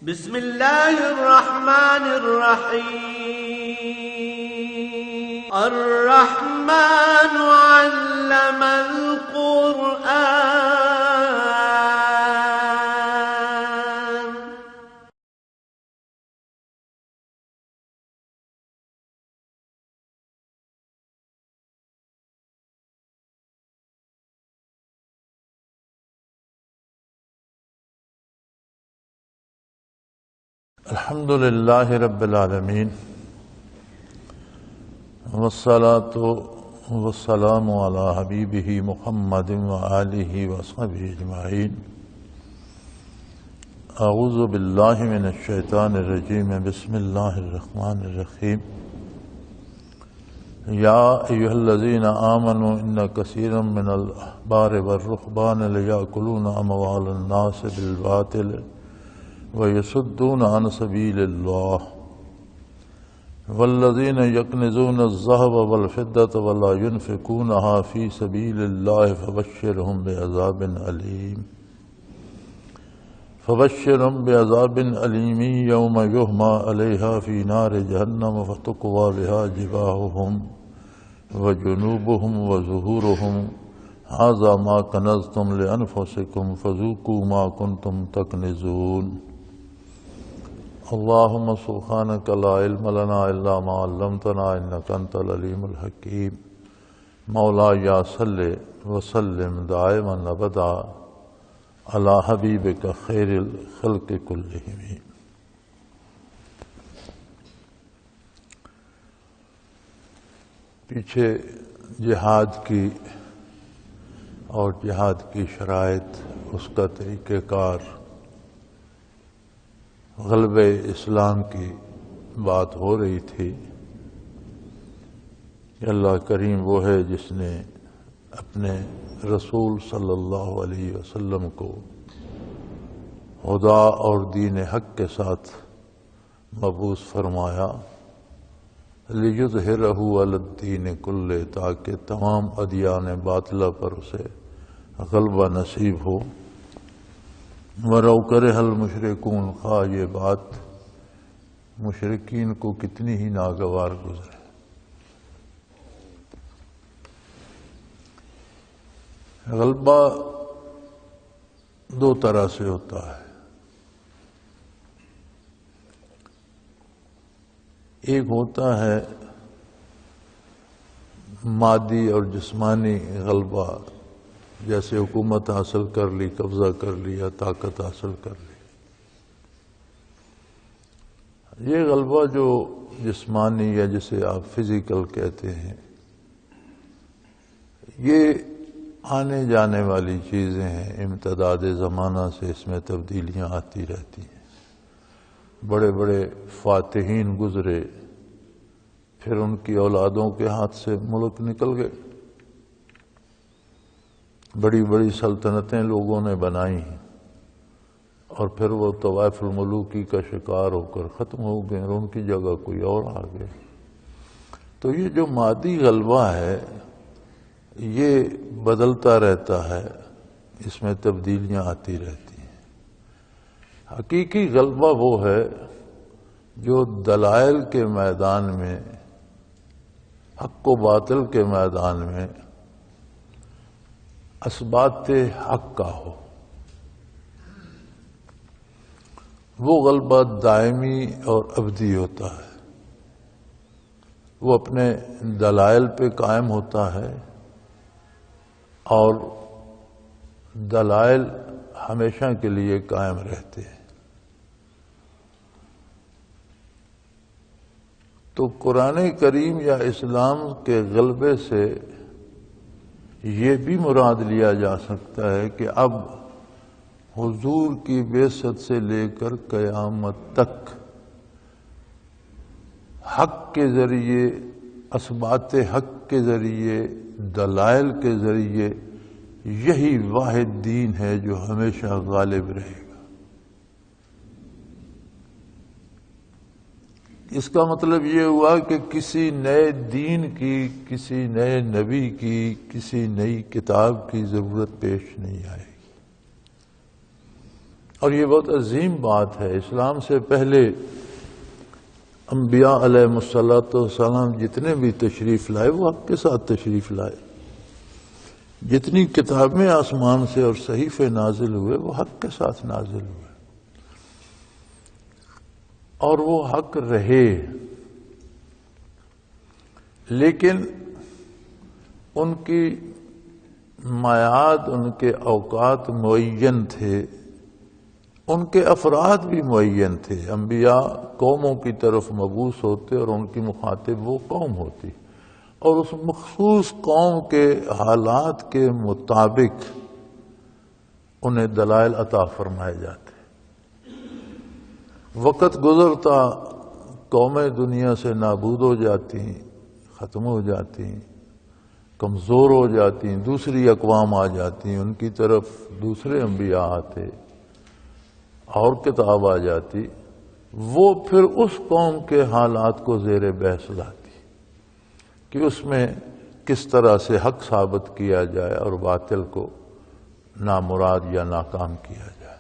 بسم الله الرحمن الرحيم الرحمن علم القرآن. الحمد للہ رب العالمین والصلاة والسلام علی حبیبہ محمد وآلہ وصحبہ اجمعین. اعوذ باللہ من الشیطان الرجیم. بسم اللہ الرحمن الرحیم. یا ایہا الذین آمنوا ان کثیرا من الاحبار والرہبان لیأکلون اموال الناس بالباطل وَيَصُدُّونَ عَنْ سَبِيلِ اللَّهِ وَالَّذِينَ يَكْنِزُونَ الذَّهَبَ وَالْفِضَّةَ وَلَا يُنْفِقُونَهَا فِي سَبِيلِ اللَّهِ فَبَشِّرْهُم بِعَذَابٍ أَلِيمٍ يَوْمَ يُحْمَى عَلَيْهَا فِي نَارِ جَهَنَّمَ فَتُكْوَى بِهَا جِبَاهُهُمْ وَجُنُوبُهُمْ وَظُهُورُهُمْ هَذَا مَا كَنَزْتُمْ لِأَنفُسِكُمْ فَذُوقُوا مَا كُنتُمْ تَكْنِزُونَ. اللهم سبحانك لا علم لنا إلا ما علمتنا إنك أنت العليم الحكيم. مولاي صل وسلم دائما أبدا على حبيبك خير الخلق كلهم. پیچھے جہاد کی اور جہاد کی شرائط، اس کا طریقہ کار، غلبہ اسلام کی بات ہو رہی تھی کہ اللہ کریم وہ ہے جس نے اپنے رسول صلی اللہ علیہ وسلم کو ہدا اور دین حق کے ساتھ مبعوث فرمایا لِیُظْہِرَہُ عَلَى الدِّینِ کُلِّہ، تاکہ تمام ادیان باطلہ پر اسے غلبہ نصیب ہو. وَلَوْ کَرِہَ الْمُشْرِکُونَ، خواہ یہ بات مشرکین کو کتنی ہی ناگوار گزرے. غلبہ دو طرح سے ہوتا ہے. ایک ہوتا ہے مادی اور جسمانی غلبہ، جیسے حکومت حاصل کر لی، قبضہ کر لیا، طاقت حاصل کر لی. یہ غلبہ جو جسمانی یا جسے آپ فزیکل کہتے ہیں، یہ آنے جانے والی چیزیں ہیں. امتداد زمانہ سے اس میں تبدیلیاں آتی رہتی ہیں. بڑے بڑے فاتحین گزرے، پھر ان کی اولادوں کے ہاتھ سے ملک نکل گئے. بڑی بڑی سلطنتیں لوگوں نے بنائی اور پھر وہ طوائف الملوکی کا شکار ہو کر ختم ہو گئے اور ان کی جگہ کوئی اور آ گئے. تو یہ جو مادی غلبہ ہے یہ بدلتا رہتا ہے، اس میں تبدیلیاں آتی رہتی ہیں. حقیقی غلبہ وہ ہے جو دلائل کے میدان میں، حق و باطل کے میدان میں اثبات حق کا ہو. وہ غلبہ دائمی اور ابدی ہوتا ہے. وہ اپنے دلائل پہ قائم ہوتا ہے اور دلائل ہمیشہ کے لیے قائم رہتے ہیں. تو قرآن کریم یا اسلام کے غلبے سے یہ بھی مراد لیا جا سکتا ہے کہ اب حضور کی بعثت سے لے کر قیامت تک حق کے ذریعے، اثبات حق کے ذریعے، دلائل کے ذریعے یہی واحد دین ہے جو ہمیشہ غالب رہے گا. اس کا مطلب یہ ہوا کہ کسی نئے دین کی، کسی نئے نبی کی، کسی نئی کتاب کی ضرورت پیش نہیں آئے گی. اور یہ بہت عظیم بات ہے۔ اسلام سے پہلے انبیاء علیہ السلام جتنے بھی تشریف لائے وہ حق کے ساتھ تشریف لائے، جتنی کتابیں آسمان سے اور صحیفے نازل ہوئے وہ حق کے ساتھ نازل ہوئے، اور وہ حق رہے، لیکن ان کی میعاد، ان کے اوقات معین تھے، ان کے افراد بھی معین تھے۔ انبیاء قوموں کی طرف مبعوث ہوتے اور ان کی مخاطب وہ قوم ہوتی، اور اس مخصوص قوم کے حالات کے مطابق انہیں دلائل عطا فرمائے جاتے۔ وقت گزرتا قومیں دنیا سے نابود ہو جاتی، ختم ہو جاتی، کمزور ہو جاتی، دوسری اقوام آ جاتی، ان کی طرف دوسرے انبیاء آتے اور کتاب آ جاتی، وہ پھر اس قوم کے حالات کو زیر بحث لاتی کہ اس میں کس طرح سے حق ثابت کیا جائے اور باطل کو نامراد یا ناکام کیا جائے۔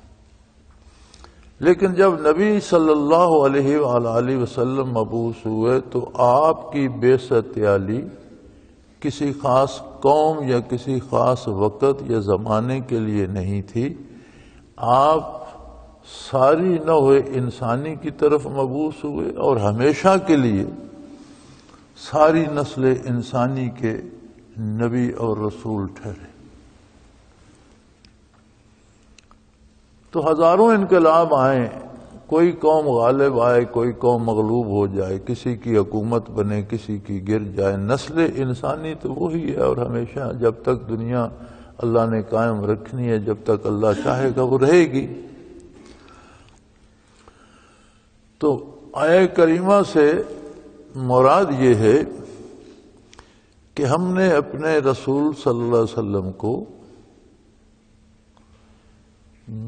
لیکن جب نبی صلی اللہ علیہ وآلہ وسلم مبعوث ہوئے تو آپ کی بعثت عالی کسی خاص قوم یا کسی خاص وقت یا زمانے کے لیے نہیں تھی، آپ ساری نوع انسانی کی طرف مبعوث ہوئے اور ہمیشہ کے لیے ساری نسل انسانی کے نبی اور رسول ٹھہرے۔ تو ہزاروں انقلاب آئیں، کوئی قوم غالب آئے، کوئی قوم مغلوب ہو جائے، کسی کی حکومت بنے، کسی کی گر جائے، نسل انسانی تو وہی ہے، اور ہمیشہ جب تک دنیا اللہ نے قائم رکھنی ہے، جب تک اللہ چاہے گا وہ رہے گی۔ تو آیہ کریمہ سے مراد یہ ہے کہ ہم نے اپنے رسول صلی اللہ علیہ وسلم کو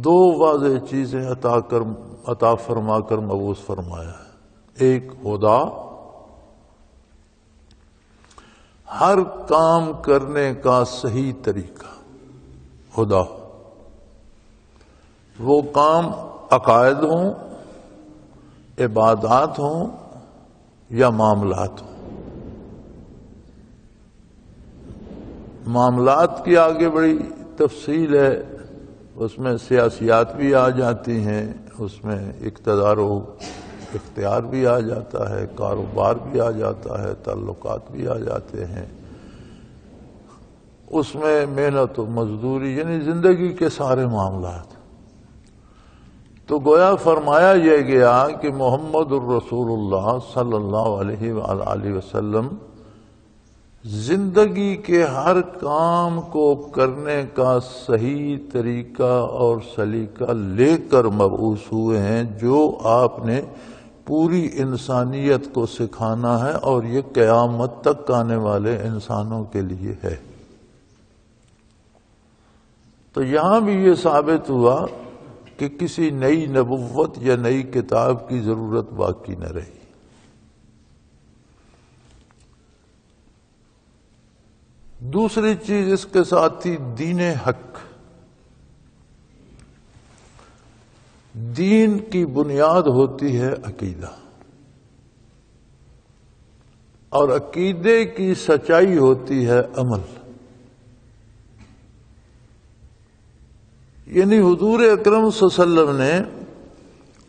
دو واضح چیزیں عطا فرما کر مبعوث فرمایا ہے۔ ایک ہدا، ہر کام کرنے کا صحیح طریقہ، ہدا، وہ کام عقائد ہوں، عبادات ہوں یا معاملات ہوں۔ معاملات کی آگے بڑی تفصیل ہے، اس میں سیاسیات بھی آ جاتی ہیں، اس میں اقتدار و اختیار بھی آ جاتا ہے، کاروبار بھی آ جاتا ہے، تعلقات بھی آ جاتے ہیں، اس میں محنت و مزدوری، یعنی زندگی کے سارے معاملات۔ تو گویا فرمایا یہ گیا کہ محمد الرسول اللہ صلی اللہ علیہ وآلہ وسلم زندگی کے ہر کام کو کرنے کا صحیح طریقہ اور سلیقہ لے کر مبعوث ہوئے ہیں، جو آپ نے پوری انسانیت کو سکھانا ہے، اور یہ قیامت تک آنے والے انسانوں کے لیے ہے۔ تو یہاں بھی یہ ثابت ہوا کہ کسی نئی نبوت یا نئی کتاب کی ضرورت باقی نہ رہی۔ دوسری چیز اس کے ساتھ تھی دین حق۔ دین کی بنیاد ہوتی ہے عقیدہ، اور عقیدے کی سچائی ہوتی ہے عمل۔ یعنی حضور اکرم صلی اللہ علیہ وسلم نے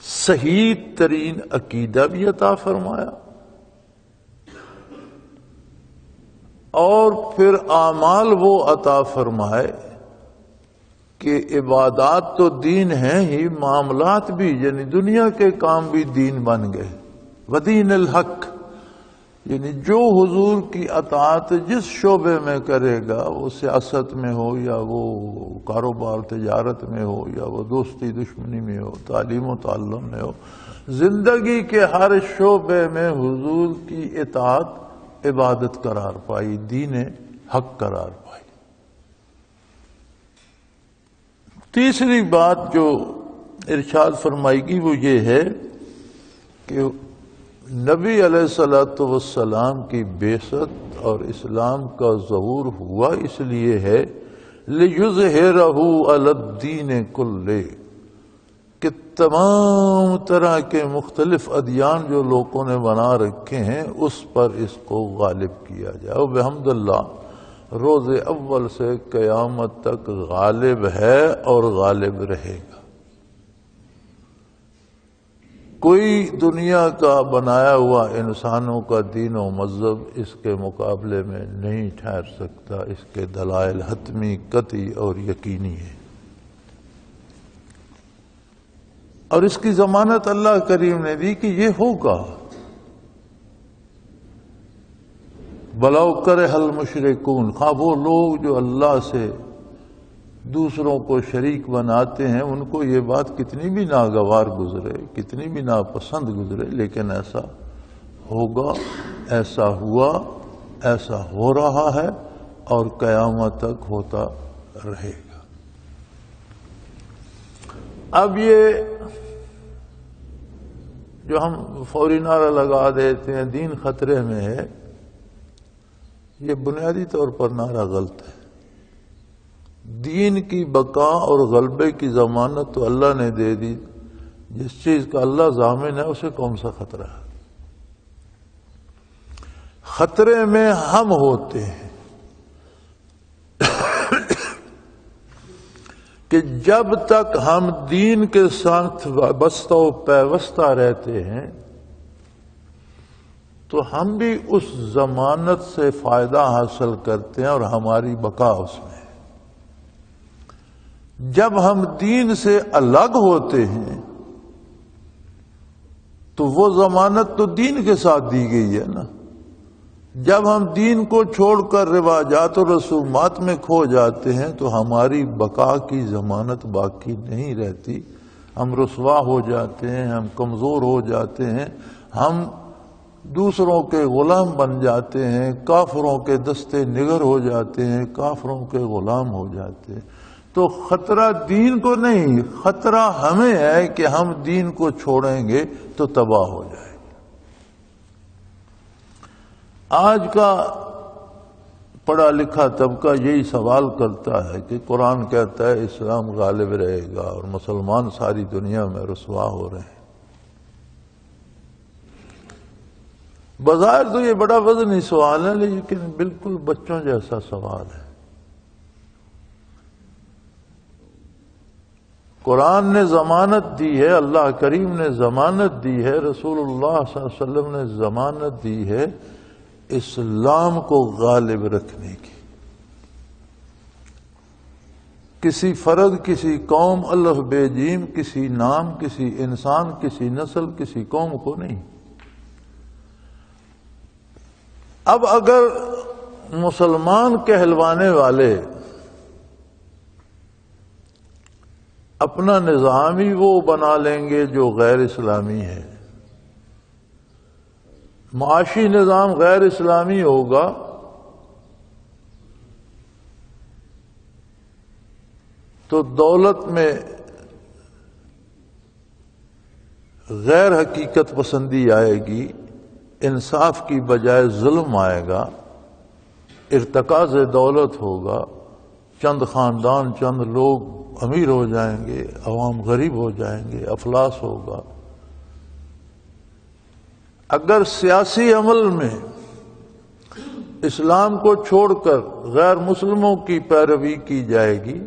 صحیح ترین عقیدہ بھی عطا فرمایا، اور پھر اعمال وہ عطا فرمائے کہ عبادات تو دین ہیں ہی، معاملات بھی، یعنی دنیا کے کام بھی دین بن گئے۔ ودین الحق، یعنی جو حضور کی اطاعت جس شعبے میں کرے گا، وہ سیاست میں ہو یا وہ کاروبار تجارت میں ہو یا وہ دوستی دشمنی میں ہو، تعلیم و تعلم میں ہو، زندگی کے ہر شعبے میں حضور کی اطاعت عبادت قرار پائی، دین حق قرار پائی۔ تیسری بات جو ارشاد فرمائی گی وہ یہ ہے کہ نبی علیہ السلام کی بعثت اور اسلام کا ظہور ہوا اس لیے ہے لِيُظْهِرَهُ عَلَى الدِّينِ كُلِّهِ، تمام طرح کے مختلف ادیان جو لوگوں نے بنا رکھے ہیں اس پر اس کو غالب کیا جائے. اور بحمد اللہ روز اول سے قیامت تک غالب ہے اور غالب رہے گا. کوئی دنیا کا بنایا ہوا انسانوں کا دین و مذہب اس کے مقابلے میں نہیں ٹھہر سکتا. اس کے دلائل حتمی، قطعی اور یقینی ہیں. اور اس کی ضمانت اللہ کریم نے دی کہ یہ ہوگا. بلاؤ کرے حل مشرکون، خواہ وہ لوگ جو اللہ سے دوسروں کو شریک بناتے ہیں ان کو یہ بات کتنی بھی ناگوار گزرے، کتنی بھی ناپسند گزرے، لیکن ایسا ہوگا، ایسا ہوا، ایسا ہو رہا ہے اور قیامت تک ہوتا رہے گا. اب یہ جو ہم فوری نعرہ لگا دیتے ہیں دین خطرے میں ہے، یہ بنیادی طور پر نعرہ غلط ہے. دین کی بقا اور غلبے کی ضمانت تو اللہ نے دے دی. جس چیز کا اللہ ضامن ہے اسے کون سا خطرہ ہے؟ خطرے میں ہم ہوتے ہیں کہ جب تک ہم دین کے ساتھ وابستہ و پیوستہ رہتے ہیں تو ہم بھی اس ضمانت سے فائدہ حاصل کرتے ہیں اور ہماری بقا اس میں. جب ہم دین سے الگ ہوتے ہیں تو وہ ضمانت تو دین کے ساتھ دی گئی ہے نا. جب ہم دین کو چھوڑ کر رواجات و رسومات میں کھو جاتے ہیں تو ہماری بقا کی ضمانت باقی نہیں رہتی. ہم رسوا ہو جاتے ہیں، ہم کمزور ہو جاتے ہیں، ہم دوسروں کے غلام بن جاتے ہیں، کافروں کے دستے نگر ہو جاتے ہیں، کافروں کے غلام ہو جاتے ہیں. تو خطرہ دین کو نہیں، خطرہ ہمیں ہے کہ ہم دین کو چھوڑیں گے تو تباہ ہو جائے. آج کا پڑھا لکھا طبقہ یہی سوال کرتا ہے کہ قرآن کہتا ہے اسلام غالب رہے گا اور مسلمان ساری دنیا میں رسوا ہو رہے ہیں. بظاہر تو یہ بڑا وزنی سوال ہے لیکن بالکل بچوں جیسا سوال ہے. قرآن نے ضمانت دی ہے، اللہ کریم نے ضمانت دی ہے، رسول اللہ صلی اللہ علیہ وسلم نے ضمانت دی ہے اسلام کو غالب رکھنے کی. کسی فرد، کسی قوم، الف بے جیم، کسی نام، کسی انسان، کسی نسل، کسی قوم کو نہیں. اب اگر مسلمان کہلوانے والے اپنا نظام ہی وہ بنا لیں گے جو غیر اسلامی ہے، معاشی نظام غیر اسلامی ہوگا، تو دولت میں غیر حقیقت پسندی آئے گی، انصاف کی بجائے ظلم آئے گا، ارتکاز دولت ہوگا، چند خاندان، چند لوگ امیر ہو جائیں گے، عوام غریب ہو جائیں گے، افلاس ہوگا. اگر سیاسی عمل میں اسلام کو چھوڑ کر غیر مسلموں کی پیروی کی جائے گی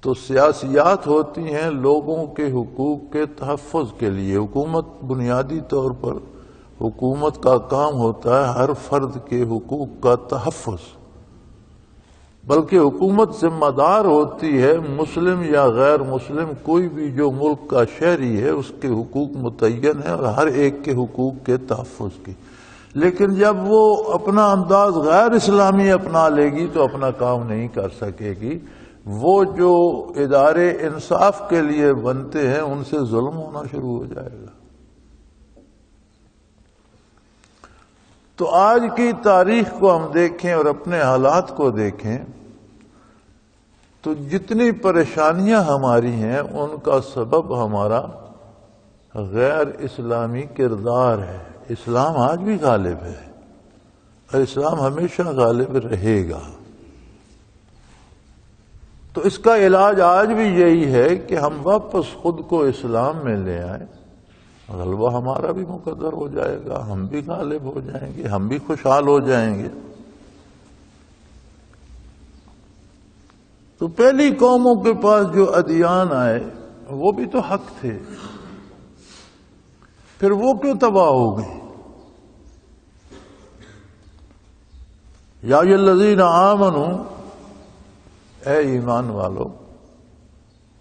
تو سیاسیات ہوتی ہیں لوگوں کے حقوق کے تحفظ کے لیے. حکومت بنیادی طور پر حکومت کا کام ہوتا ہے ہر فرد کے حقوق کا تحفظ، بلکہ حکومت ذمہ دار ہوتی ہے مسلم یا غیر مسلم کوئی بھی جو ملک کا شہری ہے اس کے حقوق متعین ہیں اور ہر ایک کے حقوق کے تحفظ کی. لیکن جب وہ اپنا انداز غیر اسلامی اپنا لے گی تو اپنا کام نہیں کر سکے گی. وہ جو ادارے انصاف کے لیے بنتے ہیں ان سے ظلم ہونا شروع ہو جائے گا. تو آج کی تاریخ کو ہم دیکھیں اور اپنے حالات کو دیکھیں تو جتنی پریشانیاں ہماری ہیں ان کا سبب ہمارا غیر اسلامی کردار ہے. اسلام آج بھی غالب ہے اور اسلام ہمیشہ غالب رہے گا. تو اس کا علاج آج بھی یہی ہے کہ ہم واپس خود کو اسلام میں لے آئیں، غلبہ ہمارا بھی مقدر ہو جائے گا، ہم بھی غالب ہو جائیں گے، ہم بھی خوشحال ہو جائیں گے۔ تو پہلی قوموں کے پاس جو ادیان آئے وہ بھی تو حق تھے، پھر وہ کیوں تباہ ہو گئی؟ یا ایھا الذین آمنوا، اے ایمان والو،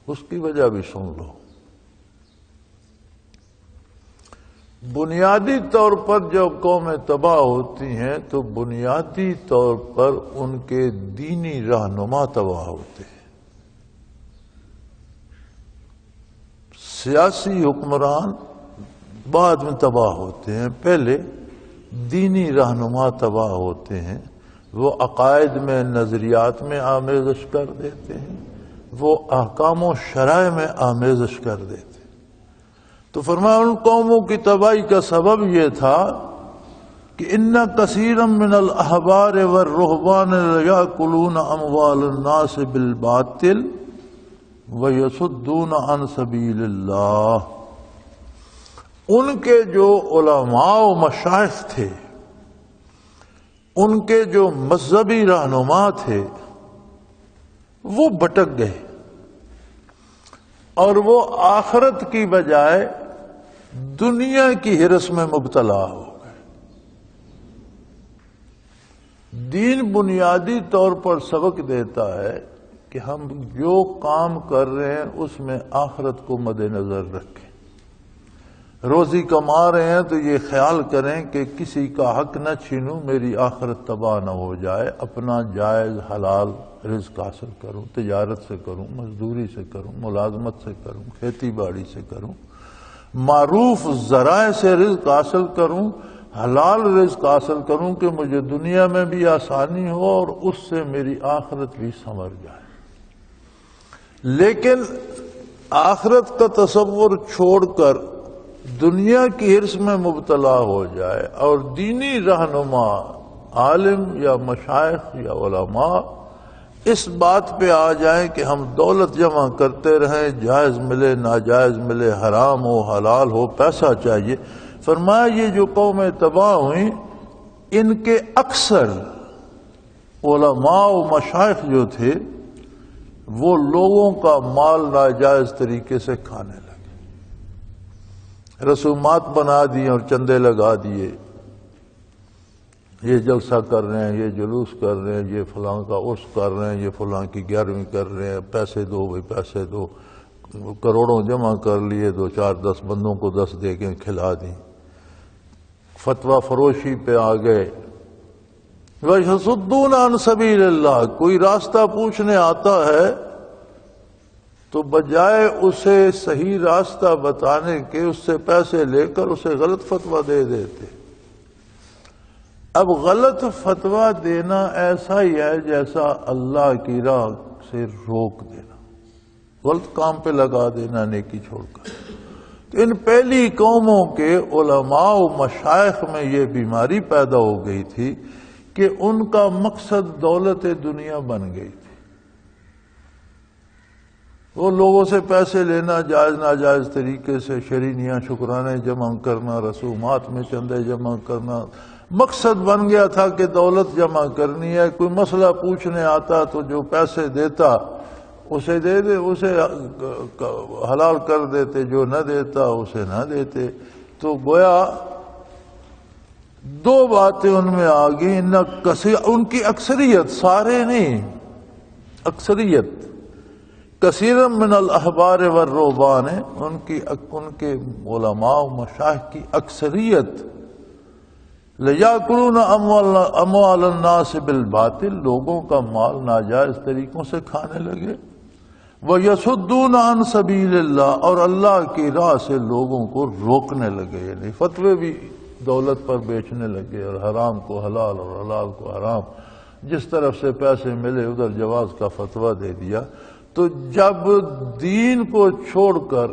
اس کی وجہ بھی سن لو۔ بنیادی طور پر جب قومیں تباہ ہوتی ہیں تو بنیادی طور پر ان کے دینی رہنما تباہ ہوتے ہیں۔ سیاسی حکمران بعد میں تباہ ہوتے ہیں، پہلے دینی رہنما تباہ ہوتے ہیں۔ وہ عقائد میں، نظریات میں آمیزش کر دیتے ہیں، وہ احکام و شرائع میں آمیزش کر دیتے ہیں۔ تو فرمایا ان قوموں کی تباہی کا سبب یہ تھا کہ ان کثیرا من الاحبار والرہبان لیاکلون اموال الناس بالباطل ویصدون عن سبیل اللہ۔ ان کے جو علماء و مشائخ تھے، ان کے جو مذہبی رہنما تھے، وہ بھٹک گئے اور وہ آخرت کی بجائے دنیا کی ہرس میں مبتلا ہو گئے۔ دین بنیادی طور پر سبق دیتا ہے کہ ہم جو کام کر رہے ہیں اس میں آخرت کو مد نظر رکھیں۔ روزی کما رہے ہیں تو یہ خیال کریں کہ کسی کا حق نہ چھینوں، میری آخرت تباہ نہ ہو جائے، اپنا جائز حلال رزق حاصل کروں، تجارت سے کروں، مزدوری سے کروں، ملازمت سے کروں، کھیتی باڑی سے کروں، معروف ذرائع سے رزق حاصل کروں، حلال رزق حاصل کروں کہ مجھے دنیا میں بھی آسانی ہو اور اس سے میری آخرت بھی سنور جائے۔ لیکن آخرت کا تصور چھوڑ کر دنیا کی حرص میں مبتلا ہو جائے اور دینی رہنما، عالم یا مشائخ یا علماء اس بات پہ آ جائیں کہ ہم دولت جمع کرتے رہیں، جائز ملے ناجائز ملے، حرام ہو حلال ہو، پیسہ چاہیے۔ فرمایا یہ جو قومیں تباہ ہوئیں، ان کے اکثر علماء و مشائخ جو تھے وہ لوگوں کا مال ناجائز طریقے سے کھانے لگے، رسومات بنا دی اور چندے لگا دیے، یہ جلسہ کر رہے ہیں، یہ جلوس کر رہے ہیں، یہ فلاں کا عرس کر رہے ہیں، یہ فلاں کی 11ویں کر رہے ہیں، پیسے دو بھائی پیسے دو، کروڑوں جمع کر لیے، 2 4 10 بندوں کو 10 دے کے کھلا دیں، فتویٰ فروشی پہ آ گئے۔ وَيَصُدُّونَ عَن سَبِيلِ اللَّهِ، کوئی راستہ پوچھنے آتا ہے تو بجائے اسے صحیح راستہ بتانے کے اس سے پیسے لے کر اسے غلط فتویٰ دے دیتے۔ اب غلط فتویٰ دینا ایسا ہی ہے جیسا اللہ کی راہ سے روک دینا، غلط کام پہ لگا دینا نیکی چھوڑ کر۔ تو ان پہلی قوموں کے علماء و مشائخ میں یہ بیماری پیدا ہو گئی تھی کہ ان کا مقصد دولت دنیا بن گئی تھی۔ وہ لوگوں سے پیسے لینا، جائز ناجائز طریقے سے شرینیاں شکرانے جمع کرنا، رسومات میں چندے جمع کرنا، مقصد بن گیا تھا کہ دولت جمع کرنی ہے۔ کوئی مسئلہ پوچھنے آتا تو جو پیسے دیتا اسے دے دے، اسے حلال کر دیتے، جو نہ دیتا اسے نہ دیتے۔ تو گویا 2 باتیں ان میں آ گئی، ان کی اکثریت، سارے نہیں، اکثریت، کثیر من الاحبار والرہبان، ان کے علماء و مشائخ کی اکثریت لیاکلون اموال الناس بالباطل، لوگوں کا مال ناجائز طریقوں سے کھانے لگے، وَيَصُدُّونَ عَن سَبِيلِ اللَّهِ، اور اللہ کی راہ سے لوگوں کو روکنے لگے، یعنی فتوے بھی دولت پر بیچنے لگے اور حرام کو حلال اور حلال کو حرام، جس طرف سے پیسے ملے ادھر جواز کا فتویٰ دے دیا۔ تو جب دین کو چھوڑ کر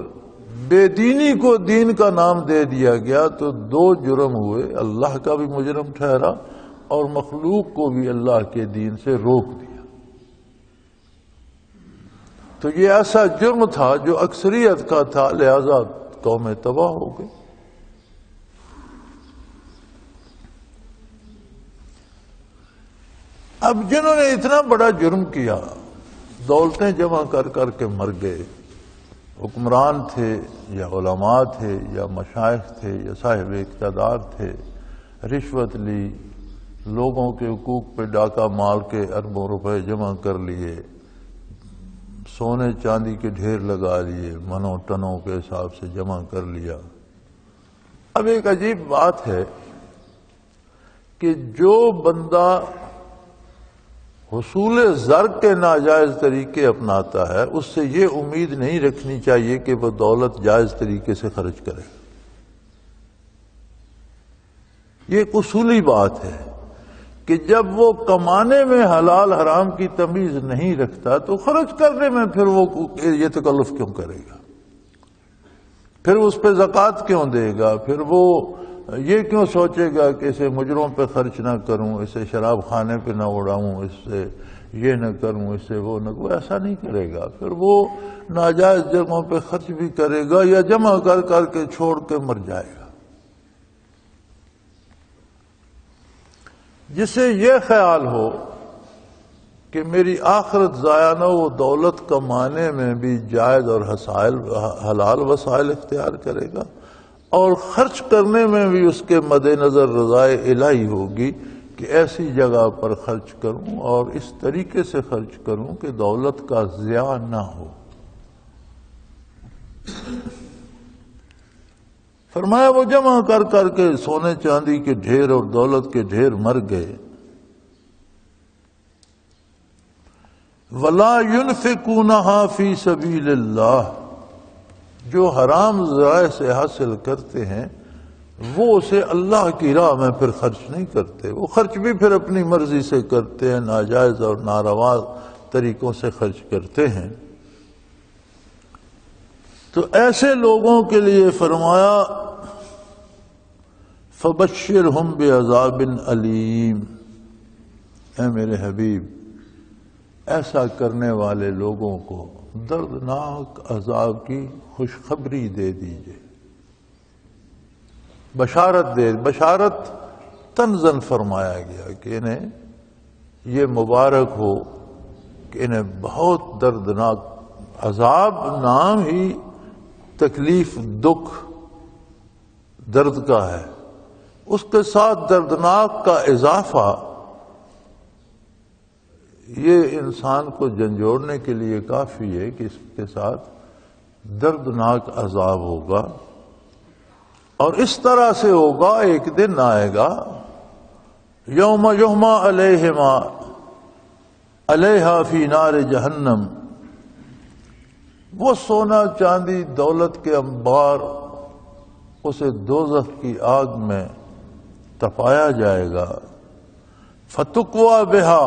بے دینی کو دین کا نام دے دیا گیا تو 2 جرم ہوئے، اللہ کا بھی مجرم ٹھہرا اور مخلوق کو بھی اللہ کے دین سے روک دیا۔ تو یہ ایسا جرم تھا جو اکثریت کا تھا، لہذا قومیں تباہ ہو گئی۔ اب جنہوں نے اتنا بڑا جرم کیا، دولتیں جمع کر کر کے مر گئے، حکمران تھے یا علماء تھے یا مشائخ تھے یا صاحب اقتدار تھے، رشوت لی، لوگوں کے حقوق پہ ڈاکہ مار کے اربوں روپے جمع کر لیے، سونے چاندی کے ڈھیر لگا لیے، منوں ٹنوں کے حساب سے جمع کر لیا۔ اب ایک عجیب بات ہے کہ جو بندہ حصول زر کے ناجائز طریقے اپناتا ہے، اس سے یہ امید نہیں رکھنی چاہیے کہ وہ دولت جائز طریقے سے خرچ کرے۔ یہ ایک اصولی بات ہے کہ جب وہ کمانے میں حلال حرام کی تمیز نہیں رکھتا تو خرچ کرنے میں پھر وہ یہ تکلف کیوں کرے گا، پھر اس پہ زکوٰۃ کیوں دے گا، پھر وہ یہ کیوں سوچے گا کہ اسے مجروں پہ خرچ نہ کروں، اسے شراب خانے پہ نہ اڑاؤں، اس سے یہ نہ کروں، اس سے وہ نہ، وہ ایسا نہیں کرے گا، پھر وہ ناجائز جگہوں پہ خرچ بھی کرے گا یا جمع کر کر کے چھوڑ کے مر جائے گا۔ جسے یہ خیال ہو کہ میری آخرت ضائع نہ ہو، دولت کمانے میں بھی جائز اور حلال وسائل اختیار کرے گا، اور خرچ کرنے میں بھی اس کے مد نظر رضائے الہی ہوگی کہ ایسی جگہ پر خرچ کروں اور اس طریقے سے خرچ کروں کہ دولت کا ضیاع نہ ہو۔ فرمایا وہ جمع کر کر کے سونے چاندی کے ڈھیر اور دولت کے ڈھیر مر گئے۔ وَلَا يُنْفِقُونَهَا فِي سَبِيلِ اللَّهِ، جو حرام ذرائع سے حاصل کرتے ہیں وہ اسے اللہ کی راہ میں پھر خرچ نہیں کرتے، وہ خرچ بھی پھر اپنی مرضی سے کرتے ہیں، ناجائز اور ناروا طریقوں سے خرچ کرتے ہیں۔ تو ایسے لوگوں کے لیے فرمایا فَبَشِّرْهُمْ بِعَذَابٍ أَلِيمٍ، اے میرے حبیب ایسا کرنے والے لوگوں کو دردناک عذاب کی خوشخبری دے دیجئے، بشارت تنزن فرمایا گیا کہ انہیں یہ مبارک ہو کہ انہیں بہت دردناک عذاب، نام ہی تکلیف، دکھ، درد کا ہے، اس کے ساتھ دردناک کا اضافہ یہ انسان کو جھنجھوڑنے کے لیے کافی ہے کہ اس کے ساتھ دردناک عذاب ہوگا، اور اس طرح سے ہوگا ایک دن آئے گا یوم یحمى علیہا فی نار جہنم، وہ سونا چاندی دولت کے انبار اسے دوزخ کی آگ میں تپایا جائے گا، فتقوی بہا،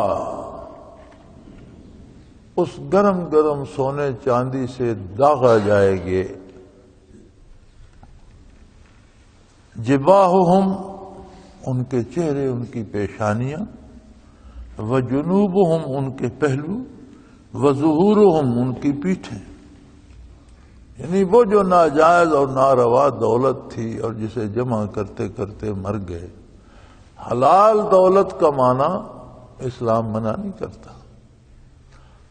اس گرم گرم سونے چاندی سے داغا جائے گے، جباہہم، ان کے چہرے، ان کی پیشانیاں، وجنوبہم، ان کے پہلو، وظہورہم، ان کی پیٹھیں، یعنی وہ جو ناجائز اور ناروا دولت تھی اور جسے جمع کرتے کرتے مر گئے۔ حلال دولت کمانا اسلام منع نہیں کرتا،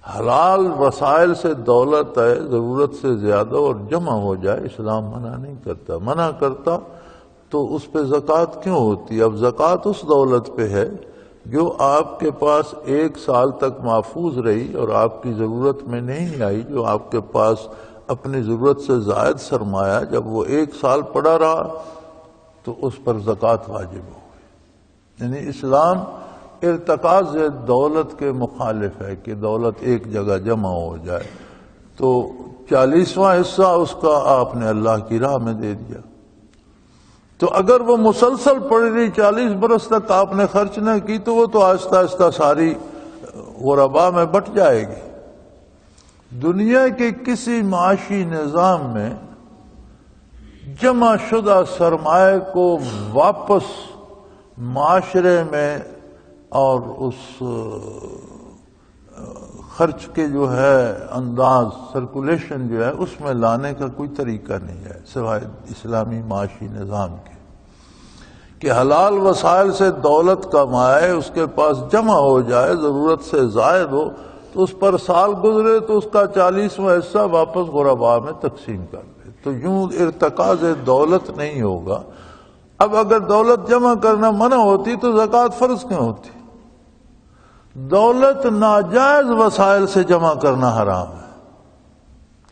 حلال وسائل سے دولت ہے ضرورت سے زیادہ اور جمع ہو جائے، اسلام منع نہیں کرتا، منع کرتا تو اس پہ زکوٰۃ کیوں ہوتی؟ اب زکوٰۃ اس دولت پہ ہے جو آپ کے پاس 1 سال تک محفوظ رہی اور آپ کی ضرورت میں نہیں آئی، جو آپ کے پاس اپنی ضرورت سے زائد سرمایہ جب وہ 1 سال پڑا رہا تو اس پر زکوٰۃ واجب ہو گئی۔ یعنی اسلام ارتکاز دولت کے مخالف ہے کہ دولت ایک جگہ جمع ہو جائے تو 40واں حصہ اس کا آپ نے اللہ کی راہ میں دے دیا، تو اگر وہ مسلسل پڑی رہی 40 برس تک آپ نے خرچ نہ کی تو وہ تو آہستہ آہستہ ساری غربا میں بٹ جائے گی۔ دنیا کے کسی معاشی نظام میں جمع شدہ سرمایہ کو واپس معاشرے میں اور اس خرچ کے جو ہے انداز، سرکولیشن جو ہے اس میں لانے کا کوئی طریقہ نہیں ہے سوائے اسلامی معاشی نظام کے، کہ حلال وسائل سے دولت کمائے، اس کے پاس جمع ہو جائے، ضرورت سے زائد ہو تو اس پر سال گزرے تو اس کا 40واں حصہ واپس غرباء میں تقسیم کر دے، تو یوں ارتکاز دولت نہیں ہوگا۔ اب اگر دولت جمع کرنا منع ہوتی تو زکوٰۃ فرض کیوں ہوتی؟ دولت ناجائز وسائل سے جمع کرنا حرام ہے،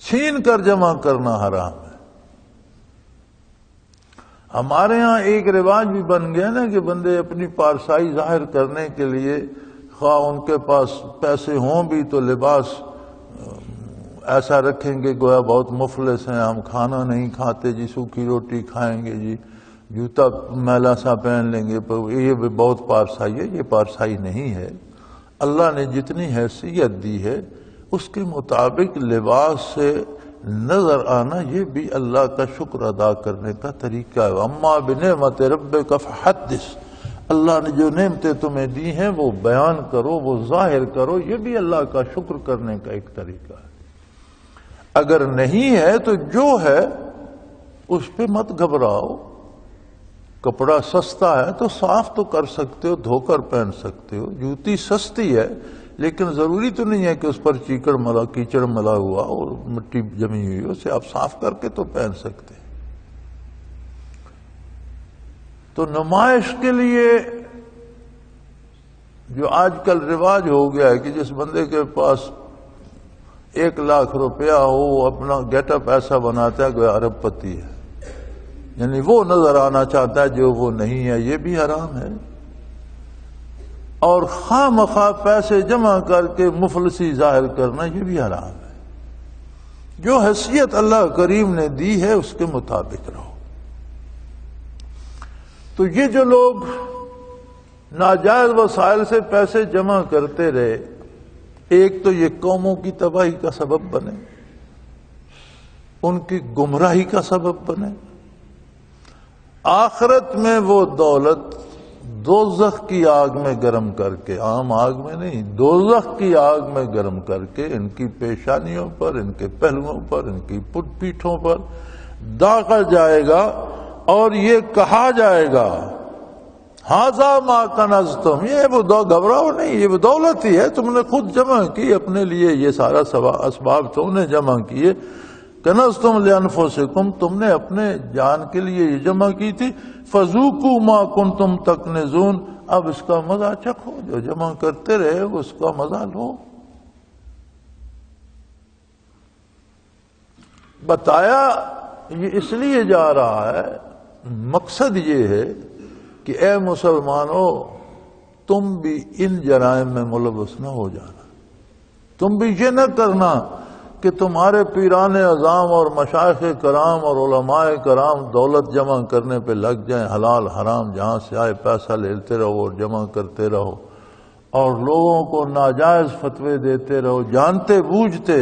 چھین کر جمع کرنا حرام ہے۔ ہمارے ہاں ایک رواج بھی بن گیا نا کہ بندے اپنی پارسائی ظاہر کرنے کے لیے، خواہ ان کے پاس پیسے ہوں بھی تو لباس ایسا رکھیں گے گویا بہت مفلس ہیں، ہم کھانا نہیں کھاتے جی، سوکھی روٹی کھائیں گے جی، جوتا میلا سا پہن لیں گے، یہ بھی بہت پارسائی ہے۔ یہ پارسائی نہیں ہے۔ اللہ نے جتنی حیثیت دی ہے اس کے مطابق لباس سے نظر آنا یہ بھی اللہ کا شکر ادا کرنے کا طریقہ ہے۔ اما بنعمت ربک فحدث، اللہ نے جو نعمتیں تمہیں دی ہیں وہ بیان کرو، وہ ظاہر کرو، یہ بھی اللہ کا شکر کرنے کا ایک طریقہ ہے۔ اگر نہیں ہے تو جو ہے اس پہ مت گھبراؤ، کپڑا سستا ہے تو صاف تو کر سکتے ہو، دھو کر پہن سکتے ہو، جوتی سستی ہے لیکن ضروری تو نہیں ہے کہ اس پر کیچڑ ملا ہوا اور مٹی جمی ہوئی ہو، اسے آپ صاف کر کے تو پہن سکتے ہیں۔ تو نمائش کے لیے جو آج کل رواج ہو گیا ہے کہ جس بندے کے پاس 1,00,000 روپیہ ہو اپنا گیٹ اپ ایسا بناتا ہے کہ ارب پتی ہے، یعنی وہ نظر آنا چاہتا ہے جو وہ نہیں ہے، یہ بھی حرام ہے۔ اور خواہ مخواہ پیسے جمع کر کے مفلسی ظاہر کرنا یہ بھی حرام ہے۔ جو حیثیت اللہ کریم نے دی ہے اس کے مطابق رہو۔ تو یہ جو لوگ ناجائز وسائل سے پیسے جمع کرتے رہے، ایک تو یہ قوموں کی تباہی کا سبب بنے، ان کی گمراہی کا سبب بنے، آخرت میں وہ دولت دوزخ کی آگ میں گرم کر کے، عام آگ میں نہیں، دوزخ کی آگ میں گرم کر کے ان کی پیشانیوں پر، ان کے پہلوؤں پر، ان کی پیٹھوں پر داغا جائے گا، اور یہ کہا جائے گا ھذا ما کنزتم، یہ وہ گھبراؤ نہیں، یہ وہ دولت ہی ہے، تم نے خود جمع کی اپنے لیے، یہ سارا اسباب تم نے جمع کیے، کنزتم لانفسکم، تم نے اپنے جان کے لیے یہ جمع کی تھی، فذوقوا ما کنتم تکنزون، اب اس کا مزہ چکھو، جو جمع کرتے رہے اس کا مزہ لو۔ بتایا یہ اس لیے جا رہا ہے، مقصد یہ ہے کہ اے مسلمانوں تم بھی ان جرائم میں ملوث نہ ہو جانا، تم بھی یہ نہ کرنا کہ تمہارے پیران اعظام اور مشائخ کرام اور علماء کرام دولت جمع کرنے پہ لگ جائیں، حلال حرام جہاں سے آئے پیسہ لیتے رہو اور جمع کرتے رہو، اور لوگوں کو ناجائز فتوے دیتے رہو، جانتے بوجھتے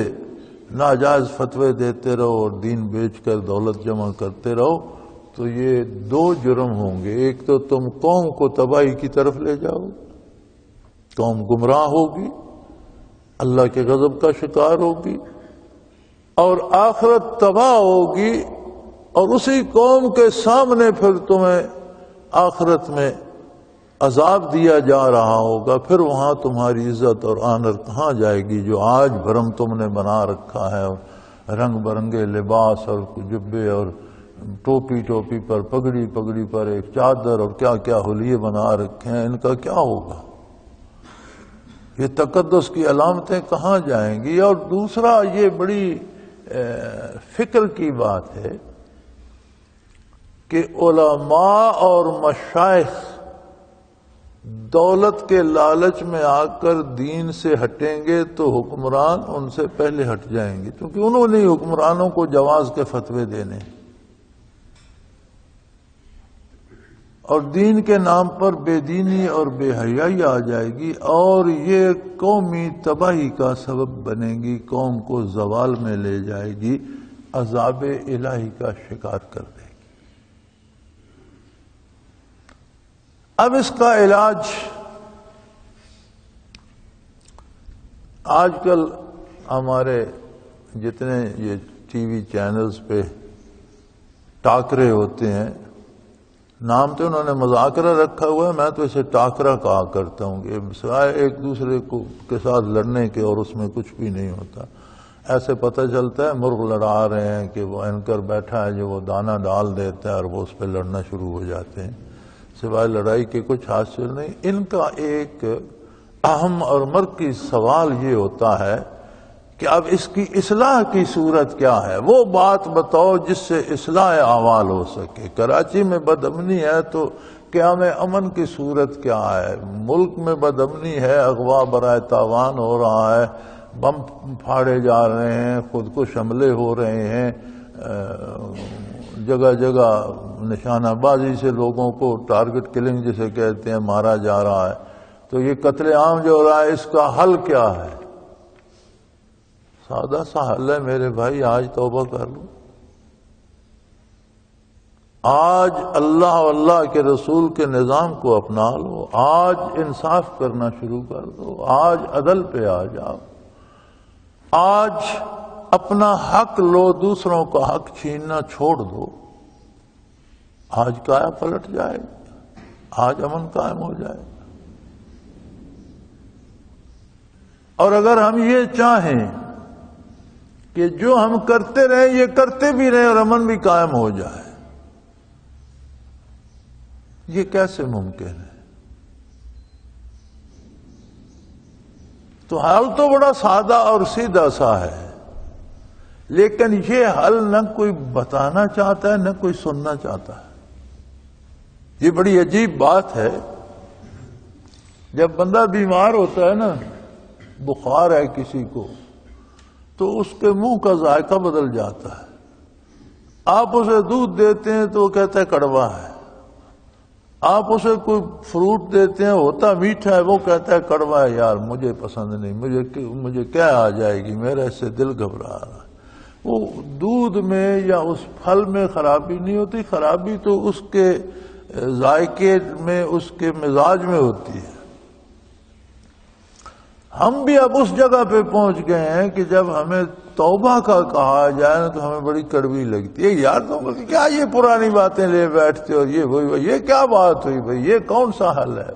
ناجائز فتوے دیتے رہو اور دین بیچ کر دولت جمع کرتے رہو، تو یہ دو جرم ہوں گے۔ ایک تو تم قوم کو تباہی کی طرف لے جاؤ، قوم گمراہ ہوگی، اللہ کے غضب کا شکار ہوگی، اور آخرت تباہ ہوگی، اور اسی قوم کے سامنے پھر تمہیں آخرت میں عذاب دیا جا رہا ہوگا، پھر وہاں تمہاری عزت اور آنر کہاں جائے گی؟ جو آج بھرم تم نے بنا رکھا ہے، رنگ برنگے لباس اور جبے اور ٹوپی پر، پگڑی پر ایک چادر اور کیا کیا حلیے بنا رکھے ہیں، ان کا کیا ہوگا؟ یہ تقدس کی علامتیں کہاں جائیں گی؟ اور دوسرا یہ بڑی فکر کی بات ہے کہ علماء اور مشائخ دولت کے لالچ میں آ کر دین سے ہٹیں گے تو حکمران ان سے پہلے ہٹ جائیں گے، کیونکہ انہوں نے حکمرانوں کو جواز کے فتوے دینے، اور دین کے نام پر بے دینی اور بے حیائی آ جائے گی، اور یہ قومی تباہی کا سبب بنے گی، قوم کو زوال میں لے جائے گی، عذاب الہی کا شکار کر دے گی۔ اب اس کا علاج آج کل ہمارے جتنے یہ ٹی وی چینلز پہ ٹاکرے ہوتے ہیں، نام تو انہوں نے مذاکرہ رکھا ہوا ہے، میں تو اسے ٹاکرا کہا کرتا ہوں کہ سوائے ایک دوسرے کے ساتھ لڑنے کے اور اس میں کچھ بھی نہیں ہوتا۔ ایسے پتہ چلتا ہے مرغ لڑا رہے ہیں کہ وہ اینکر بیٹھا ہے جو وہ دانہ ڈال دیتا ہے اور وہ اس پہ لڑنا شروع ہو جاتے ہیں، سوائے لڑائی کے کچھ حاصل نہیں۔ ان کا ایک اہم اور مرکزی سوال یہ ہوتا ہے کہ اب اس کی اصلاح کی صورت کیا ہے، وہ بات بتاؤ جس سے اصلاح احوال ہو سکے۔ کراچی میں بد امنی ہے تو قیام امن کی صورت کیا ہے؟ ملک میں بد امنی ہے، اغوا برائے تاوان ہو رہا ہے، بم پھاڑے جا رہے ہیں، خود کش حملے ہو رہے ہیں، جگہ جگہ نشانہ بازی سے لوگوں کو ٹارگٹ کلنگ جسے کہتے ہیں مارا جا رہا ہے۔ تو یہ قتل عام جو ہو رہا ہے اس کا حل کیا ہے؟ سادہ سا حل ہے میرے بھائی، آج توبہ کر لو، آج اللہ و اللہ کے رسول کے نظام کو اپنا لو، آج انصاف کرنا شروع کر دو، آج عدل پہ آ جاؤ، آج اپنا حق لو، دوسروں کا حق چھیننا چھوڑ دو، آج کایا پلٹ جائے، آج امن قائم ہو جائے۔ اور اگر ہم یہ چاہیں کہ جو ہم کرتے رہیں یہ کرتے بھی رہیں اور امن بھی قائم ہو جائے، یہ کیسے ممکن ہے؟ تو حل تو بڑا سادہ اور سیدھا سا ہے، لیکن یہ حل نہ کوئی بتانا چاہتا ہے نہ کوئی سننا چاہتا ہے۔ یہ بڑی عجیب بات ہے، جب بندہ بیمار ہوتا ہے نا، بخار ہے کسی کو، تو اس کے منہ کا ذائقہ بدل جاتا ہے۔ آپ اسے دودھ دیتے ہیں تو وہ کہتا ہے کڑوا ہے، آپ اسے کوئی فروٹ دیتے ہیں ہوتا میٹھا ہے، وہ کہتا ہے کڑوا ہے، یار مجھے پسند نہیں، مجھے کیا آ جائے گی، میرا اس سے دل گھبرا رہا ہے۔ وہ دودھ میں یا اس پھل میں خرابی نہیں ہوتی، خرابی تو اس کے ذائقے میں، اس کے مزاج میں ہوتی ہے۔ ہم بھی اب اس جگہ پہ پہنچ گئے ہیں کہ جب ہمیں توبہ کا کہا جائے نا تو ہمیں بڑی کڑوی لگتی ہے۔ یار تم کیا یہ پرانی باتیں لے بیٹھتے اور یہ کیا بات ہوئی بھائی، یہ کون سا حل ہے؟